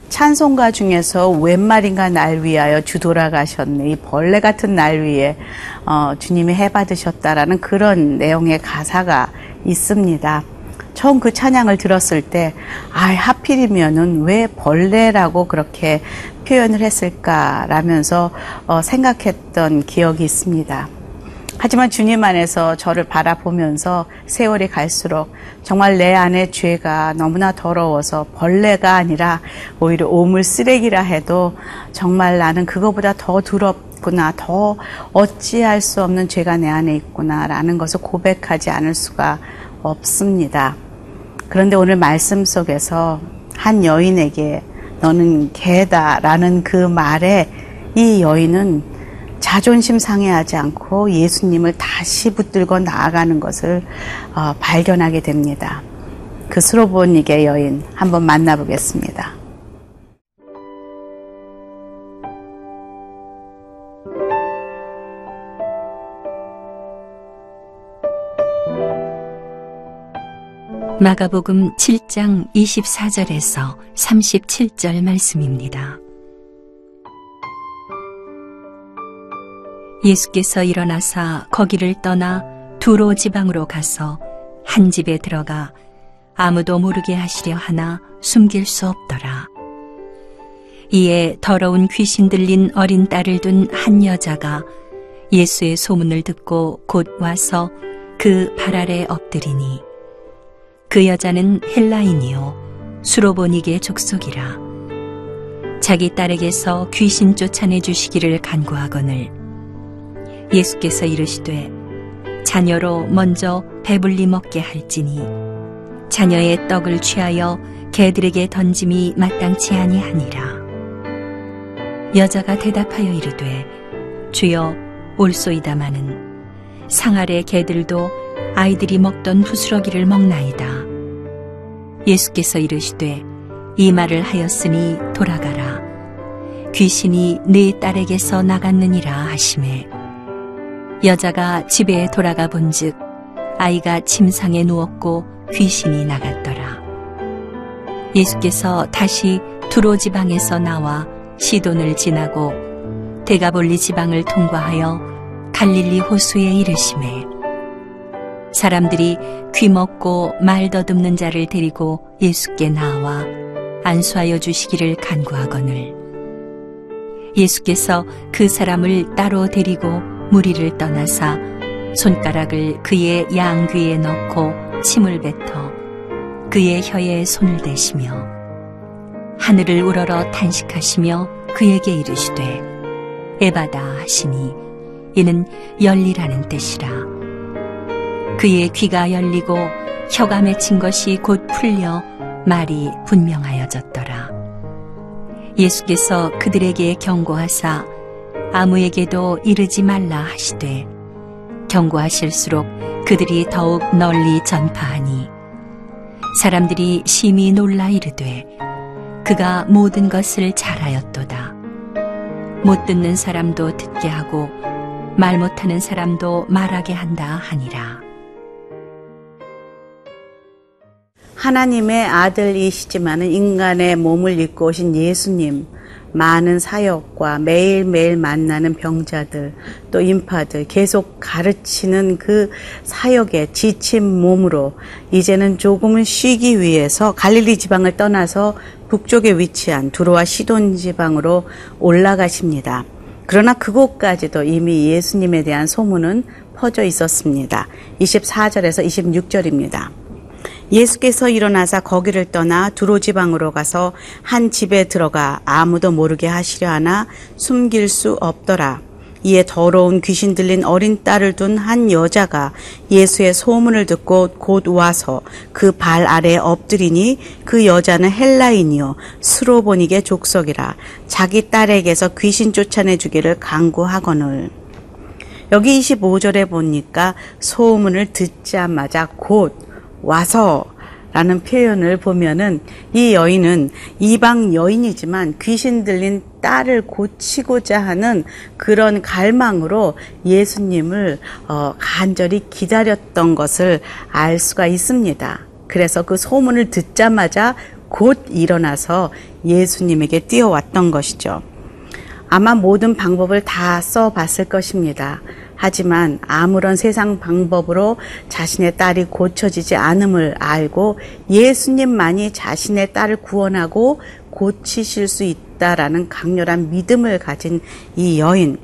찬송가 중에서 웬 말인가 날 위하여 주 돌아가셨네, 이 벌레 같은 날 위에 주님이 해받으셨다라는 그런 내용의 가사가 있습니다. 처음 그 찬양을 들었을 때 하필이면은 왜 벌레라고 그렇게 표현을 했을까라면서 생각했던 기억이 있습니다. 하지만 주님 안에서 저를 바라보면서 세월이 갈수록 정말 내 안에 죄가 너무나 더러워서 벌레가 아니라 오히려 오물 쓰레기라 해도 정말 나는 그거보다 더 더럽구나, 더 어찌할 수 없는 죄가 내 안에 있구나라는 것을 고백하지 않을 수가 없습니다. 그런데 오늘 말씀 속에서 한 여인에게 너는 개다라는 그 말에 이 여인은 자존심 상해하지 않고 예수님을 다시 붙들고 나아가는 것을 발견하게 됩니다. 그 스로보니게 여인 한번 만나보겠습니다. 마가복음 7장 24절에서 37절 말씀입니다. 예수께서 일어나사 거기를 떠나 두로 지방으로 가서 한 집에 들어가 아무도 모르게 하시려 하나 숨길 수 없더라. 이에 더러운 귀신 들린 어린 딸을 둔 한 여자가 예수의 소문을 듣고 곧 와서 그 발 아래 엎드리니 그 여자는 헬라인이요 수로보니게 족속이라. 자기 딸에게서 귀신 쫓아내 주시기를 간구하거늘 예수께서 이르시되 자녀로 먼저 배불리 먹게 할지니 자녀의 떡을 취하여 개들에게 던짐이 마땅치 아니하니라. 여자가 대답하여 이르되 주여 올소이다마는 상 아래 개들도 아이들이 먹던 부스러기를 먹나이다. 예수께서 이르시되 이 말을 하였으니 돌아가라. 귀신이 네 딸에게서 나갔느니라 하시매 여자가 집에 돌아가 본즉 아이가 침상에 누웠고 귀신이 나갔더라. 예수께서 다시 두로 지방에서 나와 시돈을 지나고 데가볼리 지방을 통과하여 갈릴리 호수에 이르시매 사람들이 귀먹고 말 더듬는 자를 데리고 예수께 나와 안수하여 주시기를 간구하거늘 예수께서 그 사람을 따로 데리고 무리를 떠나사 손가락을 그의 양귀에 넣고 침을 뱉어 그의 혀에 손을 대시며 하늘을 우러러 탄식하시며 그에게 이르시되 에바다 하시니 이는 열리라는 뜻이라. 그의 귀가 열리고 혀가 맺힌 것이 곧 풀려 말이 분명하여졌더라. 예수께서 그들에게 경고하사 아무에게도 이르지 말라 하시되 경고하실수록 그들이 더욱 널리 전파하니 사람들이 심히 놀라 이르되 그가 모든 것을 잘하였도다. 못 듣는 사람도 듣게 하고 말 못하는 사람도 말하게 한다 하니라. 하나님의 아들이시지만은 인간의 몸을 입고 오신 예수님, 많은 사역과 매일매일 만나는 병자들, 또 인파들, 계속 가르치는 그 사역에 지친 몸으로 이제는 조금은 쉬기 위해서 갈릴리 지방을 떠나서 북쪽에 위치한 두로와 시돈 지방으로 올라가십니다. 그러나 그곳까지도 이미 예수님에 대한 소문은 퍼져 있었습니다. 24절에서 26절입니다. 예수께서 일어나사 거기를 떠나 두로 지방으로 가서 한 집에 들어가 아무도 모르게 하시려 하나 숨길 수 없더라. 이에 더러운 귀신 들린 어린 딸을 둔 한 여자가 예수의 소문을 듣고 곧 와서 그 발 아래에 엎드리니 그 여자는 헬라인이요 스로보니게 족속이라 자기 딸에게서 귀신 쫓아내 주기를 간구하거늘. 여기 25절에 보니까 소문을 듣자마자 곧 와서 라는 표현을 보면은 이 여인은 이방 여인이지만 귀신 들린 딸을 고치고자 하는 그런 갈망으로 예수님을 간절히 기다렸던 것을 알 수가 있습니다. 그래서 그 소문을 듣자마자 곧 일어나서 예수님에게 뛰어왔던 것이죠. 아마 모든 방법을 다 써봤을 것입니다. 하지만 아무런 세상 방법으로 자신의 딸이 고쳐지지 않음을 알고 예수님만이 자신의 딸을 구원하고 고치실 수 있다라는 강렬한 믿음을 가진 이 여인.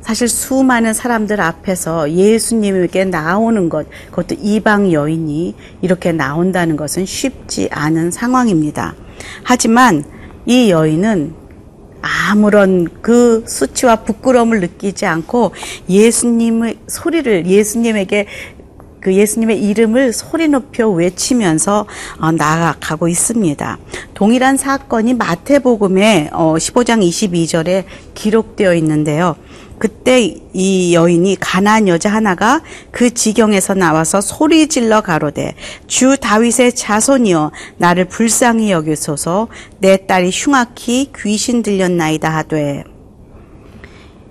사실 수많은 사람들 앞에서 예수님에게 나오는 것, 그것도 이방 여인이 이렇게 나온다는 것은 쉽지 않은 상황입니다. 하지만 이 여인은 아무런 그 수치와 부끄러움을 느끼지 않고 예수님의 소리를 예수님에게 그 예수님의 이름을 소리 높여 외치면서 나아가고 있습니다. 동일한 사건이 마태복음의 15장 22절에 기록되어 있는데요. 그때 이 여인이 가나안 여자 하나가 그 지경에서 나와서 소리질러 가로되 주 다윗의 자손이여 나를 불쌍히 여기소서 내 딸이 흉악히 귀신 들렸나이다 하되.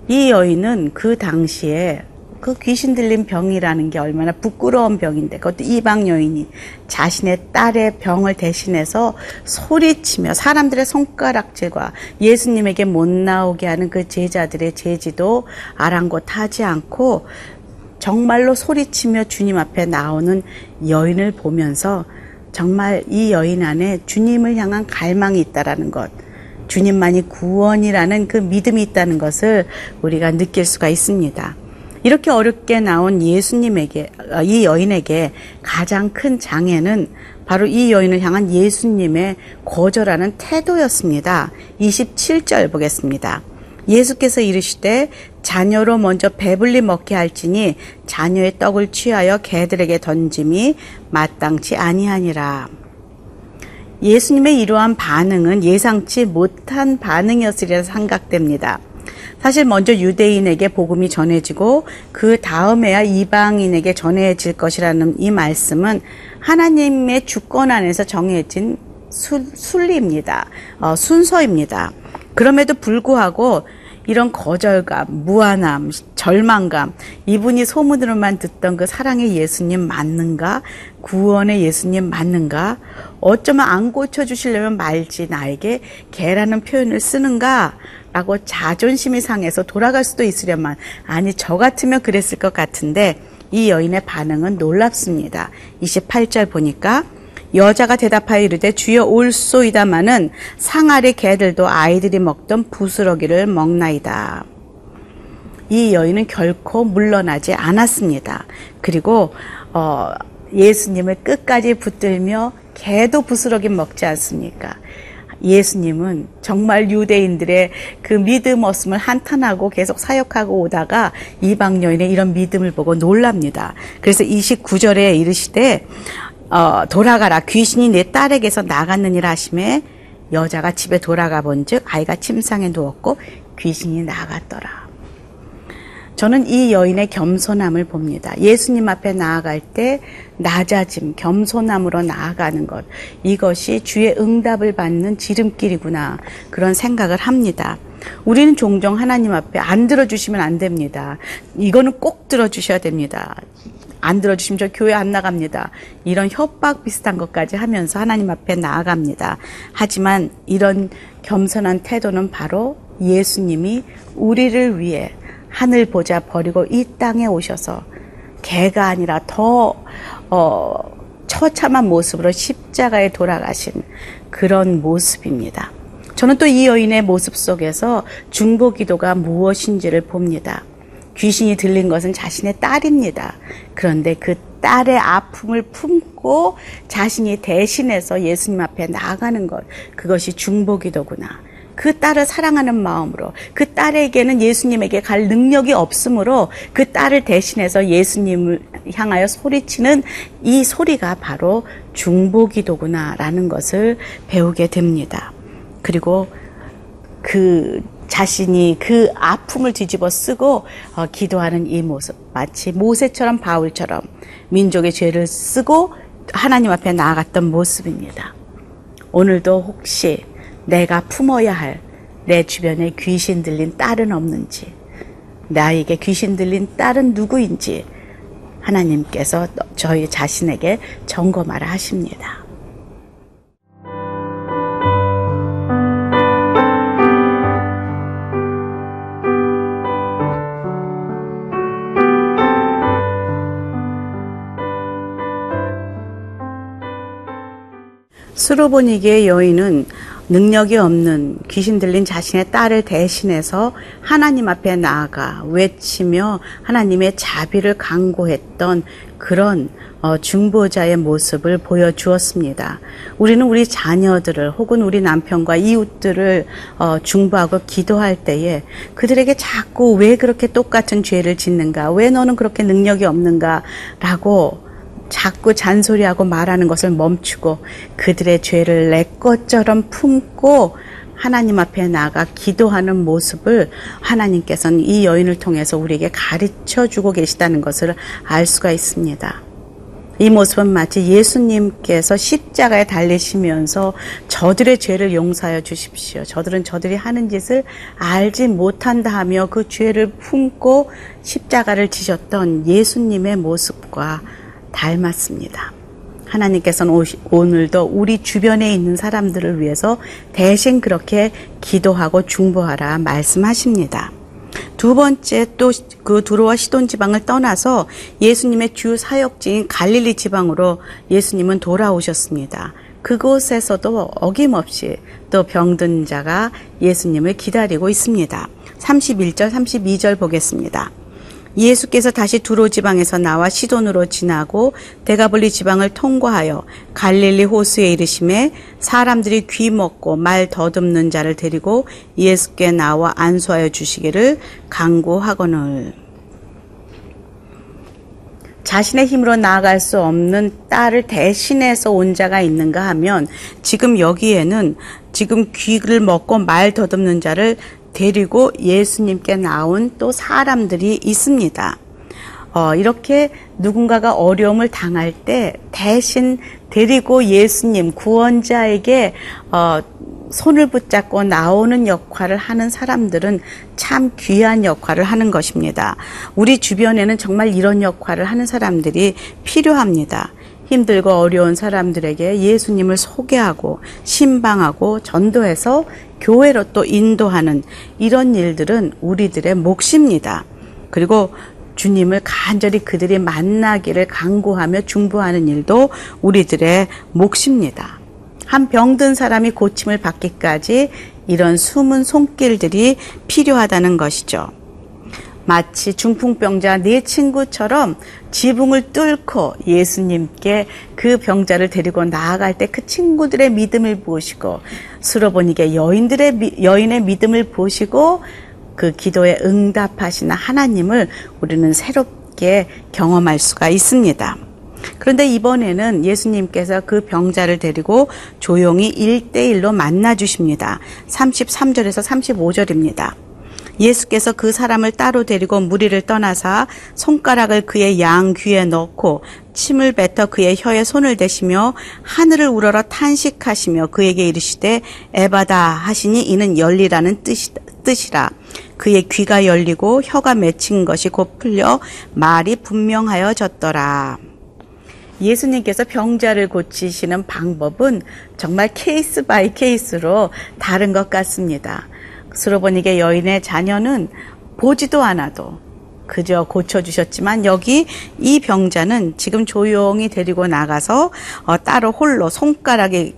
이 여인은 그 당시에 그 귀신 들린 병이라는 게 얼마나 부끄러운 병인데 그것도 이방 여인이 자신의 딸의 병을 대신해서 소리치며 사람들의 손가락질과 예수님에게 못 나오게 하는 그 제자들의 제지도 아랑곳하지 않고 정말로 소리치며 주님 앞에 나오는 여인을 보면서 정말 이 여인 안에 주님을 향한 갈망이 있다라는 것, 주님만이 구원이라는 그 믿음이 있다는 것을 우리가 느낄 수가 있습니다. 이렇게 어렵게 나온 예수님에게, 이 여인에게 가장 큰 장애는 바로 이 여인을 향한 예수님의 거절하는 태도였습니다. 27절 보겠습니다. 예수께서 이르시되 자녀로 먼저 배불리 먹게 할지니 자녀의 떡을 취하여 개들에게 던짐이 마땅치 아니하니라. 예수님의 이러한 반응은 예상치 못한 반응이었으리라 생각됩니다. 사실 먼저 유대인에게 복음이 전해지고 그 다음에야 이방인에게 전해질 것이라는 이 말씀은 하나님의 주권 안에서 정해진 순리입니다. 순서입니다. 그럼에도 불구하고 이런 거절감, 무안함, 절망감, 이분이 소문으로만 듣던 그 사랑의 예수님 맞는가? 구원의 예수님 맞는가? 어쩌면 안 고쳐주시려면 말지 나에게 개라는 표현을 쓰는가? 라고 자존심이 상해서 돌아갈 수도 있으려만, 아니 저 같으면 그랬을 것 같은데 이 여인의 반응은 놀랍습니다. 28절 보니까 여자가 대답하여 이르되 주여 올소이다마는 상아리 개들도 아이들이 먹던 부스러기를 먹나이다. 이 여인은 결코 물러나지 않았습니다. 그리고 예수님을 끝까지 붙들며 개도 부스러기 먹지 않습니까? 예수님은 정말 유대인들의 그 믿음 없음을 한탄하고 계속 사역하고 오다가 이방 여인의 이런 믿음을 보고 놀랍니다. 그래서 29절에 이르시되 돌아가라 귀신이 내 딸에게서 나갔느니라 하시매 여자가 집에 돌아가 본즉 아이가 침상에 누웠고 귀신이 나갔더라. 저는 이 여인의 겸손함을 봅니다. 예수님 앞에 나아갈 때 낮아짐, 겸손함으로 나아가는 것, 이것이 주의 응답을 받는 지름길이구나, 그런 생각을 합니다. 우리는 종종 하나님 앞에 안 들어주시면 안 됩니다. 이거는 꼭 들어주셔야 됩니다. 안 들어주시면 저 교회 안 나갑니다. 이런 협박 비슷한 것까지 하면서 하나님 앞에 나아갑니다. 하지만 이런 겸손한 태도는 바로 예수님이 우리를 위해 하늘 보좌 버리고 이 땅에 오셔서 개가 아니라 더 처참한 모습으로 십자가에 돌아가신 그런 모습입니다. 저는 또 이 여인의 모습 속에서 중보기도가 무엇인지를 봅니다. 귀신이 들린 것은 자신의 딸입니다. 그런데 그 딸의 아픔을 품고 자신이 대신해서 예수님 앞에 나아가는 것, 그것이 중보기도구나. 그 딸을 사랑하는 마음으로, 그 딸에게는 예수님에게 갈 능력이 없으므로 그 딸을 대신해서 예수님을 향하여 소리치는 이 소리가 바로 중보기도구나라는 것을 배우게 됩니다. 그리고 그 자신이 그 아픔을 뒤집어 쓰고 기도하는 이 모습, 마치 모세처럼 바울처럼 민족의 죄를 쓰고 하나님 앞에 나아갔던 모습입니다. 오늘도 혹시 내가 품어야 할 내 주변에 귀신 들린 딸은 없는지, 나에게 귀신 들린 딸은 누구인지 하나님께서 저희 자신에게 점검하라 하십니다. 수로보니게의 여인은 능력이 없는 귀신 들린 자신의 딸을 대신해서 하나님 앞에 나아가 외치며 하나님의 자비를 간구했던 그런 중보자의 모습을 보여주었습니다. 우리는 우리 자녀들을 혹은 우리 남편과 이웃들을 중보하고 기도할 때에 그들에게 자꾸 왜 그렇게 똑같은 죄를 짓는가, 왜 너는 그렇게 능력이 없는가 라고 자꾸 잔소리하고 말하는 것을 멈추고 그들의 죄를 내 것처럼 품고 하나님 앞에 나가 기도하는 모습을 하나님께서는 이 여인을 통해서 우리에게 가르쳐주고 계시다는 것을 알 수가 있습니다. 이 모습은 마치 예수님께서 십자가에 달리시면서 저들의 죄를 용서하여 주십시오, 저들은 저들이 하는 짓을 알지 못한다 하며 그 죄를 품고 십자가를 지셨던 예수님의 모습과 닮았습니다. 하나님께서는 오늘도 우리 주변에 있는 사람들을 위해서 대신 그렇게 기도하고 중보하라 말씀하십니다. 두 번째, 또 그 두로와 시돈 지방을 떠나서 예수님의 주 사역지인 갈릴리 지방으로 예수님은 돌아오셨습니다. 그곳에서도 어김없이 또 병든 자가 예수님을 기다리고 있습니다. 31절, 32절 보겠습니다. 예수께서 다시 두로 지방에서 나와 시돈으로 지나고 데가볼리 지방을 통과하여 갈릴리 호수에 이르심에 사람들이 귀 먹고 말 더듬는 자를 데리고 예수께 나와 안수하여 주시기를 간구하거늘. 자신의 힘으로 나아갈 수 없는 딸을 대신해서 온 자가 있는가 하면 지금 여기에는 지금 귀를 먹고 말 더듬는 자를 데리고 예수님께 나온 또 사람들이 있습니다. 이렇게 누군가가 어려움을 당할 때 대신 데리고 예수님 구원자에게 손을 붙잡고 나오는 역할을 하는 사람들은 참 귀한 역할을 하는 것입니다. 우리 주변에는 정말 이런 역할을 하는 사람들이 필요합니다. 힘들고 어려운 사람들에게 예수님을 소개하고 신방하고 전도해서 교회로 또 인도하는 이런 일들은 우리들의 몫입니다. 그리고 주님을 간절히 그들이 만나기를 간구하며 중보하는 일도 우리들의 몫입니다. 한 병든 사람이 고침을 받기까지 이런 숨은 손길들이 필요하다는 것이죠. 마치 중풍병자 네 친구처럼 지붕을 뚫고 예수님께 그 병자를 데리고 나아갈 때 그 친구들의 믿음을 보시고 수로보니게 여인의 믿음을 보시고 그 기도에 응답하시는 하나님을 우리는 새롭게 경험할 수가 있습니다. 그런데 이번에는 예수님께서 그 병자를 데리고 조용히 1대1로 만나 주십니다. 33절에서 35절입니다. 예수께서 그 사람을 따로 데리고 무리를 떠나사 손가락을 그의 양 귀에 넣고 침을 뱉어 그의 혀에 손을 대시며 하늘을 우러러 탄식하시며 그에게 이르시되 에바다 하시니 이는 열리라는 뜻이라. 그의 귀가 열리고 혀가 맺힌 것이 곧 풀려 말이 분명하여졌더라. 예수님께서 병자를 고치시는 방법은 정말 케이스 바이 케이스로 다른 것 같습니다. 수로보니게 여인의 자녀는 보지도 않아도 그저 고쳐주셨지만 여기 이 병자는 지금 조용히 데리고 나가서 따로 홀로 손가락을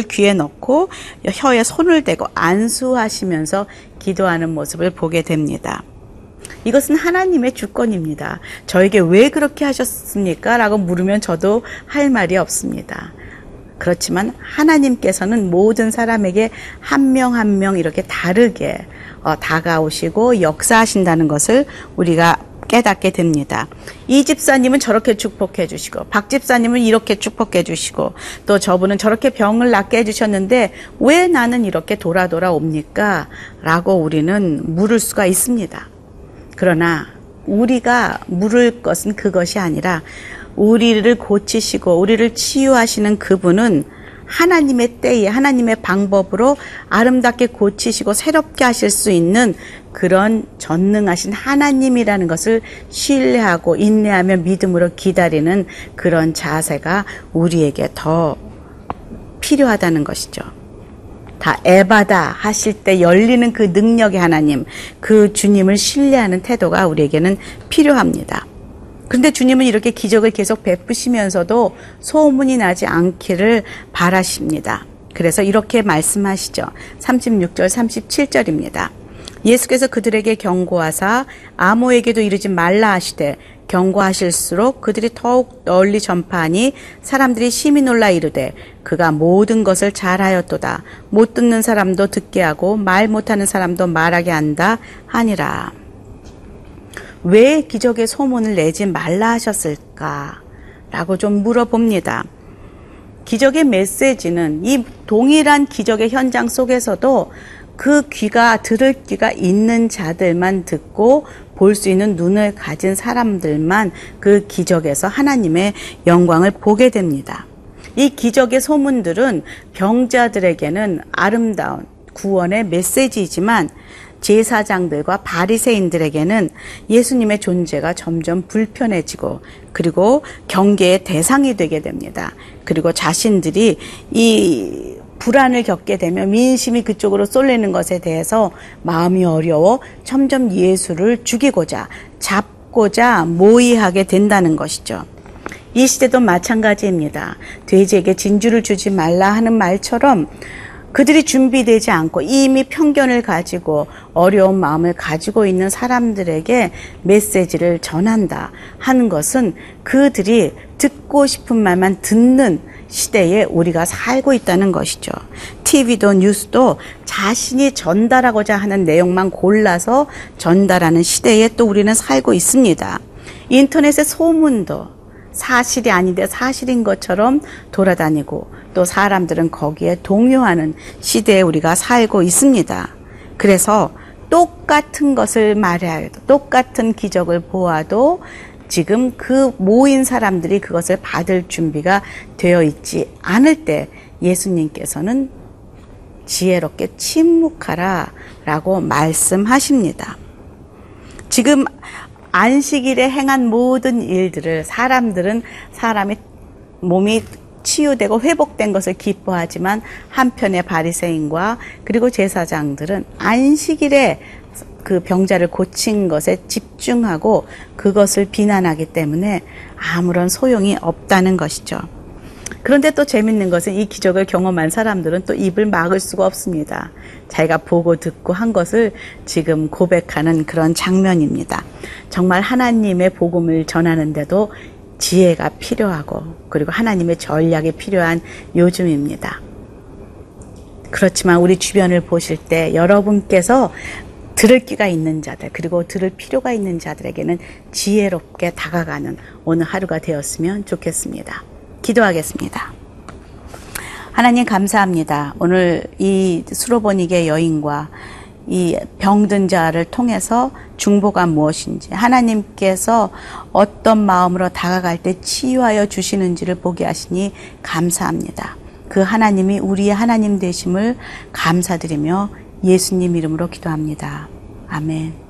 귀에 넣고 혀에 손을 대고 안수하시면서 기도하는 모습을 보게 됩니다. 이것은 하나님의 주권입니다. 저에게 왜 그렇게 하셨습니까? 라고 물으면 저도 할 말이 없습니다. 그렇지만 하나님께서는 모든 사람에게 한 명 한 명 이렇게 다르게 다가오시고 역사하신다는 것을 우리가 깨닫게 됩니다. 이 집사님은 저렇게 축복해 주시고 박 집사님은 이렇게 축복해 주시고 또 저분은 저렇게 병을 낫게 해주셨는데 왜 나는 이렇게 돌아 옵니까? 라고 우리는 물을 수가 있습니다. 그러나 우리가 물을 것은 그것이 아니라 우리를 고치시고 우리를 치유하시는 그분은 하나님의 때에 하나님의 방법으로 아름답게 고치시고 새롭게 하실 수 있는 그런 전능하신 하나님이라는 것을 신뢰하고 인내하며 믿음으로 기다리는 그런 자세가 우리에게 더 필요하다는 것이죠. 다 에바다 하실 때 열리는 그 능력의 하나님, 그 주님을 신뢰하는 태도가 우리에게는 필요합니다. 그런데 주님은 이렇게 기적을 계속 베푸시면서도 소문이 나지 않기를 바라십니다. 그래서 이렇게 말씀하시죠. 36절, 37절입니다. 예수께서 그들에게 경고하사 아무에게도 이르지 말라 하시되 경고하실수록 그들이 더욱 널리 전파하니 사람들이 심히 놀라 이르되 그가 모든 것을 잘하였도다. 못 듣는 사람도 듣게 하고 말 못하는 사람도 말하게 한다 하니라. 왜 기적의 소문을 내지 말라 하셨을까? 라고 좀 물어봅니다. 기적의 메시지는 이 동일한 기적의 현장 속에서도 그 들을 귀가 있는 자들만 듣고 볼 수 있는 눈을 가진 사람들만 그 기적에서 하나님의 영광을 보게 됩니다. 이 기적의 소문들은 병자들에게는 아름다운 구원의 메시지이지만 제사장들과 바리새인들에게는 예수님의 존재가 점점 불편해지고 그리고 경계의 대상이 되게 됩니다. 그리고 자신들이 이 불안을 겪게 되면 민심이 그쪽으로 쏠리는 것에 대해서 마음이 어려워 점점 예수를 죽이고자 잡고자 모의하게 된다는 것이죠. 이 시대도 마찬가지입니다. 돼지에게 진주를 주지 말라 하는 말처럼 그들이 준비되지 않고 이미 편견을 가지고 어려운 마음을 가지고 있는 사람들에게 메시지를 전한다 하는 것은 그들이 듣고 싶은 말만 듣는 시대에 우리가 살고 있다는 것이죠. TV도 뉴스도 자신이 전달하고자 하는 내용만 골라서 전달하는 시대에 또 우리는 살고 있습니다. 인터넷의 소문도 사실이 아닌데 사실인 것처럼 돌아다니고 또 사람들은 거기에 동요하는 시대에 우리가 살고 있습니다. 그래서 똑같은 것을 말해도 똑같은 기적을 보아도 지금 그 모인 사람들이 그것을 받을 준비가 되어 있지 않을 때 예수님께서는 지혜롭게 침묵하라 라고 말씀하십니다. 지금 안식일에 행한 모든 일들을 사람이 몸이 치유되고 회복된 것을 기뻐하지만 한편의 바리새인과 그리고 제사장들은 안식일에 그 병자를 고친 것에 집중하고 그것을 비난하기 때문에 아무런 소용이 없다는 것이죠. 그런데 또 재밌는 것은 이 기적을 경험한 사람들은 또 입을 막을 수가 없습니다. 자기가 보고 듣고 한 것을 지금 고백하는 그런 장면입니다. 정말 하나님의 복음을 전하는데도 지혜가 필요하고 그리고 하나님의 전략이 필요한 요즘입니다. 그렇지만 우리 주변을 보실 때 여러분께서 들을 귀가 있는 자들 그리고 들을 필요가 있는 자들에게는 지혜롭게 다가가는 오늘 하루가 되었으면 좋겠습니다. 기도하겠습니다. 하나님 감사합니다. 오늘 이 수로보니게 여인과 이 병든 자를 통해서 중보가 무엇인지 하나님께서 어떤 마음으로 다가갈 때 치유하여 주시는지를 보게 하시니 감사합니다. 그 하나님이 우리의 하나님 되심을 감사드리며 예수님 이름으로 기도합니다. 아멘.